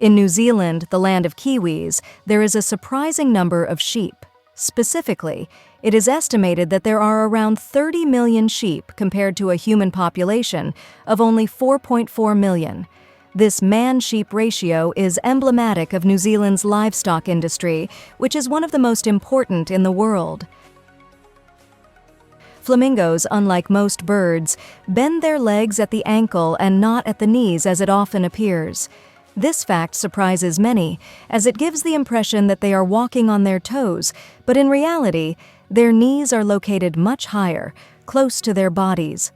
In New Zealand, the land of Kiwis, there is a surprising number of sheep. Specifically, it is estimated that there are around 30 million sheep compared to a human population of only 4.4 million. This man-sheep ratio is emblematic of New Zealand's livestock industry, which is one of the most important in the world. Flamingos, unlike most birds, bend their legs at the ankle and not at the knees as it often appears. This fact surprises many, as it gives the impression that they are walking on their toes, but in reality, their knees are located much higher, close to their bodies.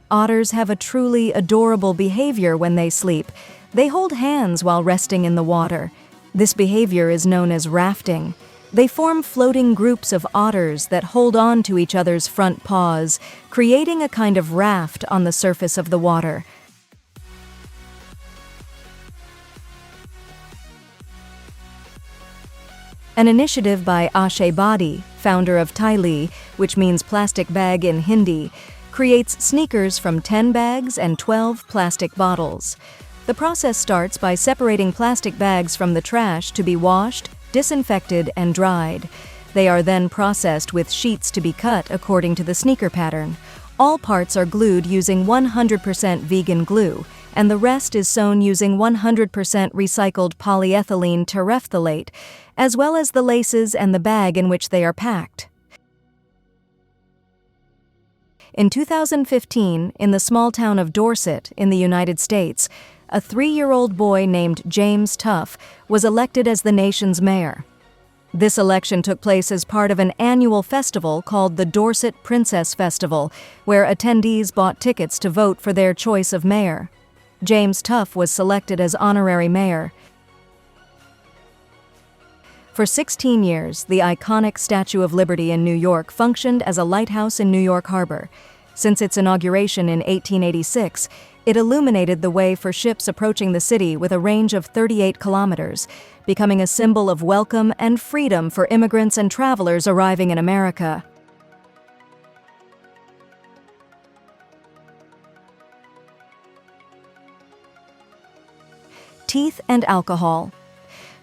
Otters have a truly adorable behavior when they sleep. They hold hands while resting in the water. This behavior is known as rafting. They form floating groups of otters that hold on to each other's front paws, creating a kind of raft on the surface of the water. An initiative by Ashe Badi, founder of Tylee, which means plastic bag in Hindi, creates sneakers from 10 bags and 12 plastic bottles. The process starts by separating plastic bags from the trash to be washed, disinfected, and dried. They are then processed with sheets to be cut according to the sneaker pattern. All parts are glued using 100% vegan glue, and the rest is sewn using 100% recycled polyethylene terephthalate, as well as the laces and the bag in which they are packed. In 2015, in the small town of Dorset in the United States, a 3-year-old boy named James Tuff was elected as the nation's mayor. This election took place as part of an annual festival called the Dorset Princess Festival, where attendees bought tickets to vote for their choice of mayor. James Tuff was selected as honorary mayor. For 16 years, the iconic Statue of Liberty in New York functioned as a lighthouse in New York Harbor. Since its inauguration in 1886, it illuminated the way for ships approaching the city with a range of 38 kilometers, becoming a symbol of welcome and freedom for immigrants and travelers arriving in America. Teeth and alcohol.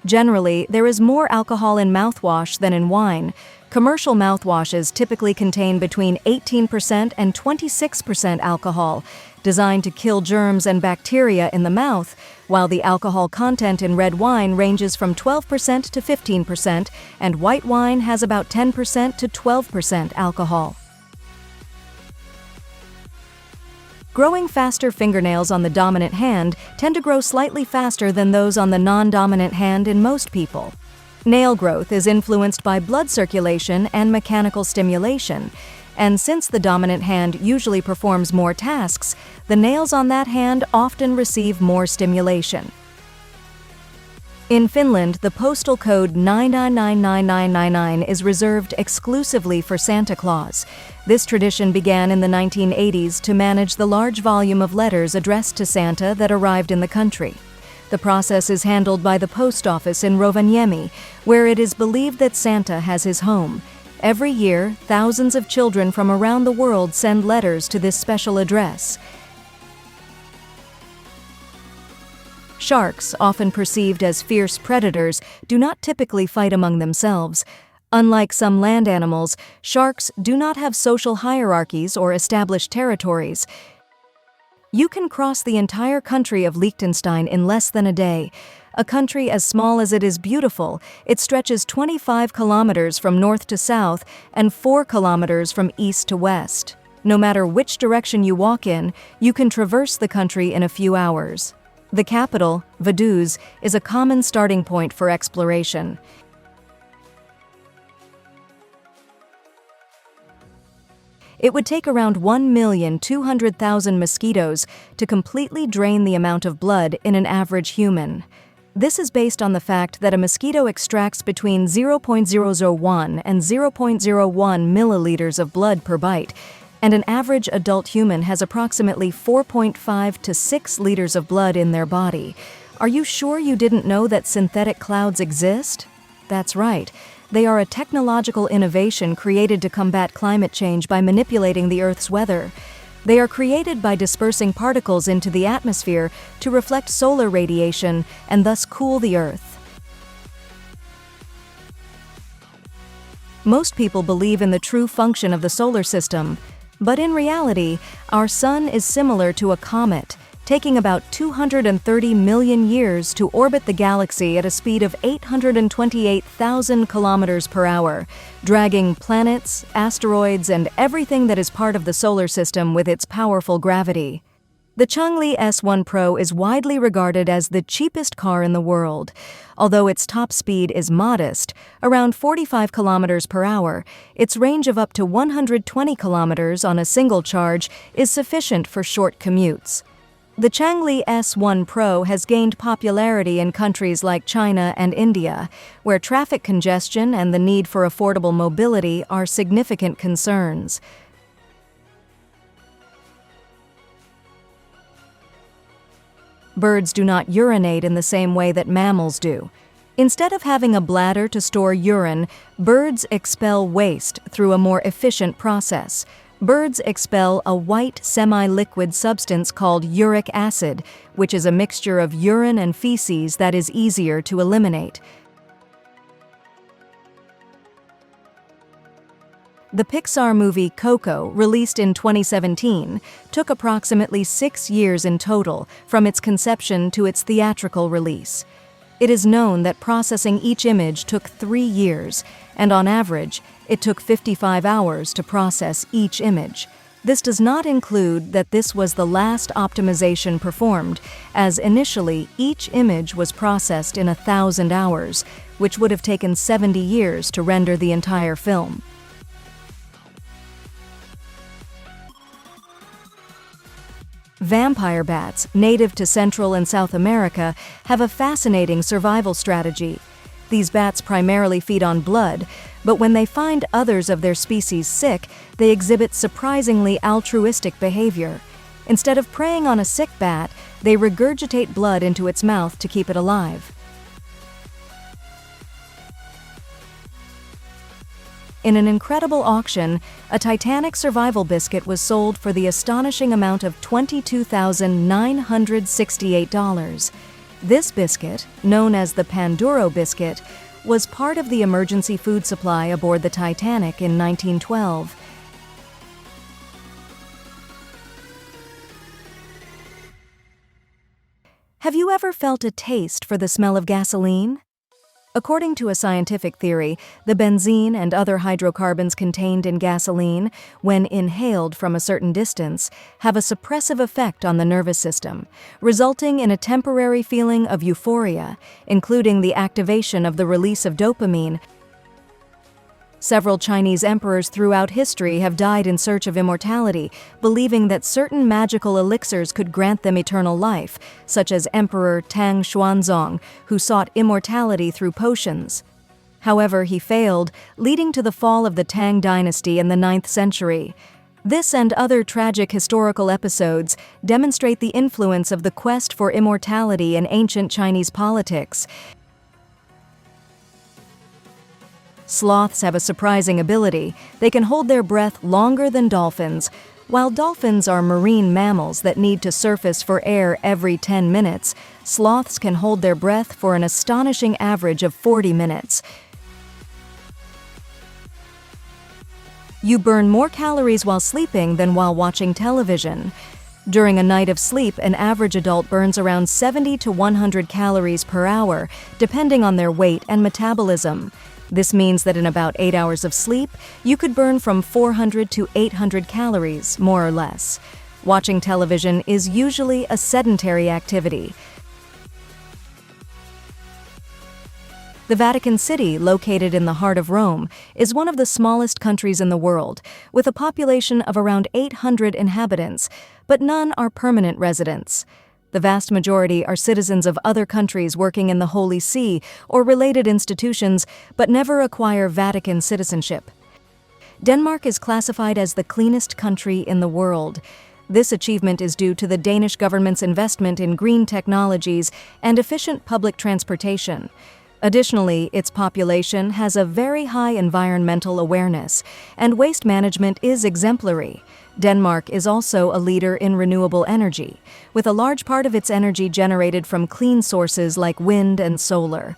Generally, there is more alcohol in mouthwash than in wine. Commercial mouthwashes typically contain between 18% and 26% alcohol, designed to kill germs and bacteria in the mouth, while the alcohol content in red wine ranges from 12% to 15%, and white wine has about 10% to 12% alcohol. Growing faster fingernails on the dominant hand tend to grow slightly faster than those on the non-dominant hand in most people. Nail growth is influenced by blood circulation and mechanical stimulation, and since the dominant hand usually performs more tasks, the nails on that hand often receive more stimulation. In Finland, the postal code 9999999 is reserved exclusively for Santa Claus. This tradition began in the 1980s to manage the large volume of letters addressed to Santa that arrived in the country. The process is handled by the post office in Rovaniemi, where it is believed that Santa has his home. Every year, thousands of children from around the world send letters to this special address. Sharks, often perceived as fierce predators, do not typically fight among themselves. Unlike some land animals, sharks do not have social hierarchies or established territories. You can cross the entire country of Liechtenstein in less than a day. A country as small as it is beautiful, it stretches 25 kilometers from north to south and 4 kilometers from east to west. No matter which direction you walk in, you can traverse the country in a few hours. The capital, Vaduz, is a common starting point for exploration. It would take around 1,200,000 mosquitoes to completely drain the amount of blood in an average human. This is based on the fact that a mosquito extracts between 0.001 and 0.01 milliliters of blood per bite, and an average adult human has approximately 4.5 to 6 liters of blood in their body. Are you sure you didn't know that synthetic clouds exist? That's right. They are a technological innovation created to combat climate change by manipulating the Earth's weather. They are created by dispersing particles into the atmosphere to reflect solar radiation and thus cool the Earth. Most people believe in the true function of the solar system, but in reality, our Sun is similar to a comet, taking about 230 million years to orbit the galaxy at a speed of 828,000 kilometers per hour, dragging planets, asteroids, and everything that is part of the solar system with its powerful gravity. The Changli S1 Pro is widely regarded as the cheapest car in the world. Although its top speed is modest, around 45 kilometers per hour, its range of up to 120 kilometers on a single charge is sufficient for short commutes. The Changli S1 Pro has gained popularity in countries like China and India, where traffic congestion and the need for affordable mobility are significant concerns. Birds do not urinate in the same way that mammals do. Instead of having a bladder to store urine, birds expel waste through a more efficient process. Birds expel a white, semi-liquid substance called uric acid, which is a mixture of urine and feces that is easier to eliminate. The Pixar movie Coco, released in 2017, took approximately 6 years in total from its conception to its theatrical release. It is known that processing each image took 3 years, and on average, it took 55 hours to process each image. This does not include that this was the last optimization performed, as initially each image was processed in 1,000 hours, which would have taken 70 years to render the entire film. Vampire bats, native to Central and South America, have a fascinating survival strategy. These bats primarily feed on blood, but when they find others of their species sick, they exhibit surprisingly altruistic behavior. Instead of preying on a sick bat, they regurgitate blood into its mouth to keep it alive. In an incredible auction, a Titanic survival biscuit was sold for the astonishing amount of $22,968. This biscuit, known as the Pandoro biscuit, was part of the emergency food supply aboard the Titanic in 1912. Have you ever felt a taste for the smell of gasoline? According to a scientific theory, the benzene and other hydrocarbons contained in gasoline, when inhaled from a certain distance, have a suppressive effect on the nervous system, resulting in a temporary feeling of euphoria, including the activation of the release of dopamine. Several Chinese emperors throughout history have died in search of immortality, believing that certain magical elixirs could grant them eternal life, such as Emperor Tang Xuanzong, who sought immortality through potions. However, he failed, leading to the fall of the Tang dynasty in the 9th century. This and other tragic historical episodes demonstrate the influence of the quest for immortality in ancient Chinese politics. Sloths have a surprising ability. They can hold their breath longer than dolphins. While dolphins are marine mammals that need to surface for air every 10 minutes, sloths can hold their breath for an astonishing average of 40 minutes. You burn more calories while sleeping than while watching television. During a night of sleep, an average adult burns around 70 to 100 calories per hour, depending on their weight and metabolism. This means that in about 8 hours of sleep, you could burn from 400 to 800 calories, more or less. Watching television is usually a sedentary activity. The Vatican City, located in the heart of Rome, is one of the smallest countries in the world, with a population of around 800 inhabitants, but none are permanent residents. The vast majority are citizens of other countries working in the Holy See or related institutions, but never acquire Vatican citizenship. Denmark is classified as the cleanest country in the world. This achievement is due to the Danish government's investment in green technologies and efficient public transportation. Additionally, its population has a very high environmental awareness, and waste management is exemplary. Denmark is also a leader in renewable energy, with a large part of its energy generated from clean sources like wind and solar.